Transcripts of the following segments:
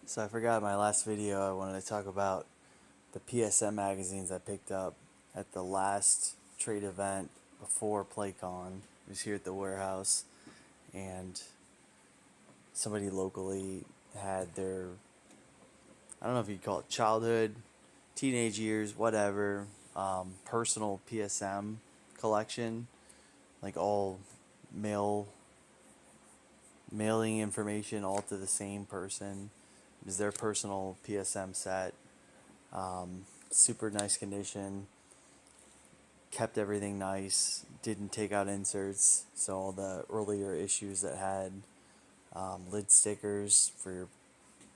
So I forgot in my last video I wanted to talk about the PSM magazines I picked up at the last trade event before PlayCon. It was here at the warehouse, and somebody locally had their, I don't know if you'd call it childhood, teenage years, whatever, personal PSM collection, like all mail mailing information all to the same person. It was their personal PSM set. Super nice condition. Kept everything nice. Didn't take out inserts. So all the earlier issues that had lid stickers for your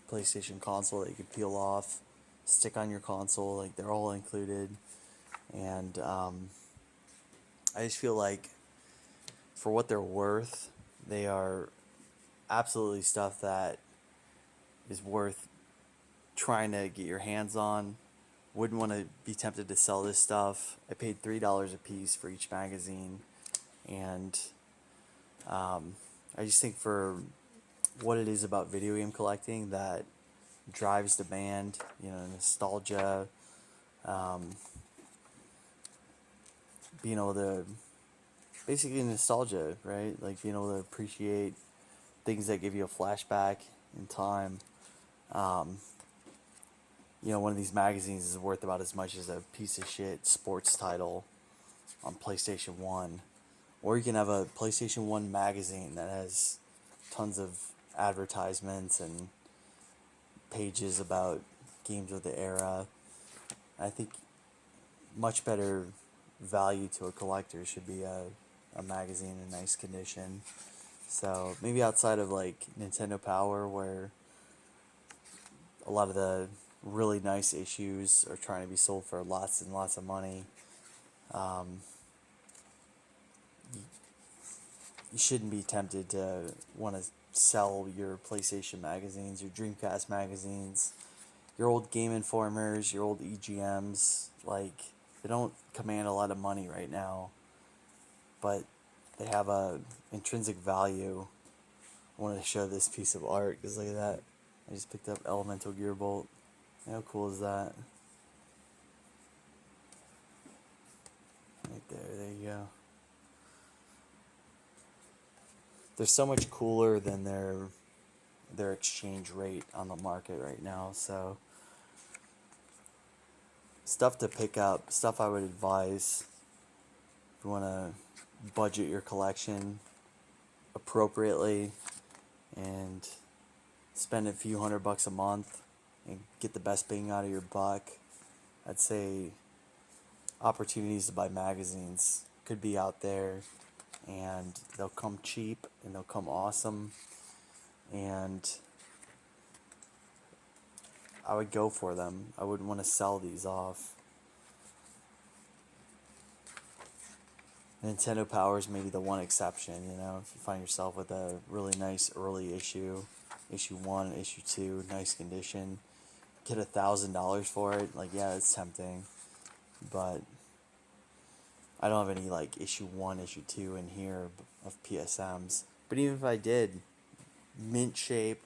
PlayStation console that you could peel off, stick on your console, like they're all included. And I just feel like for what they're worth, they are absolutely stuff that is worth trying to get your hands on. Wouldn't want to be tempted to sell this stuff. I paid $3 a piece for each magazine, and I just think for what it is about video game collecting that drives demand, nostalgia, being able to basically nostalgia, right? Like being able to appreciate things that give you a flashback in time. Um, one of these magazines is worth about as much as a piece of shit sports title on PlayStation 1. Or you can have a PlayStation 1 magazine that has tons of advertisements and pages about games of the era. I think much better value to a collector should be a magazine in nice condition. So maybe outside of like Nintendo Power, where a lot of the really nice issues are trying to be sold for lots and lots of money, um, you shouldn't be tempted to want to sell your PlayStation magazines, your Dreamcast magazines, your old Game Informers, your old EGMs. Like, they don't command a lot of money right now, but they have a intrinsic value. I wanted to show this piece of art because look at that. I just picked up Elemental Gearbolt. How cool is that? Right there you go. They're so much cooler than their exchange rate on the market right now. So stuff to pick up, stuff I would advise if you want to budget your collection appropriately and spend a few $100 a month and get the best bang out of your buck. I'd say opportunities to buy magazines could be out there, and they'll come cheap and they'll come awesome, and I would go for them. I wouldn't want to sell these off. Nintendo Power is maybe the one exception, if you find yourself with a really nice early issue 1, issue 2, nice condition, get $1,000 for it, like, yeah, it's tempting, but I don't have any, like, issue 1, issue 2 in here of PSMs, but even if I did, mint shape,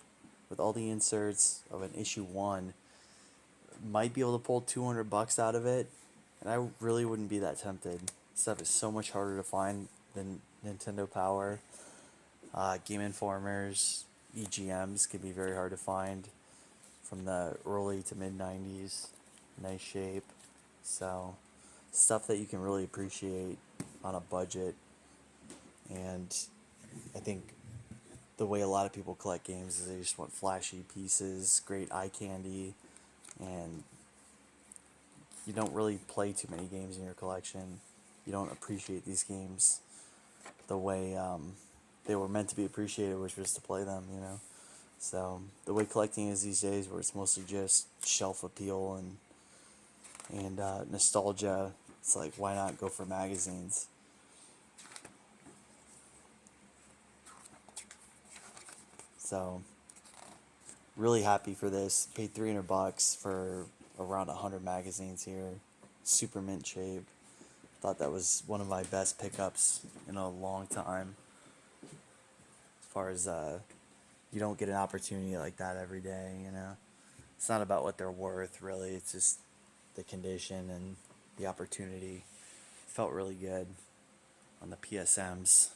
with all the inserts of an issue 1, might be able to pull $200 out of it, and I really wouldn't be that tempted. Stuff is so much harder to find than Nintendo Power. Game Informers, EGMs can be very hard to find from the early to mid 90s. Nice shape. So, stuff that you can really appreciate on a budget. And I think the way a lot of people collect games is they just want flashy pieces, great eye candy, and you don't really play too many games in your collection. You don't appreciate these games the way they were meant to be appreciated, which was to play them. So the way collecting is these days, where it's mostly just shelf appeal and nostalgia, it's like, why not go for magazines? So really happy for this. Paid $300 for around 100 magazines here. Super mint shape. Thought that was one of my best pickups in a long time, as far as You don't get an opportunity like that every day, you know. It's not about what they're worth, really. It's just the condition and the opportunity. Felt really good on the PSMs.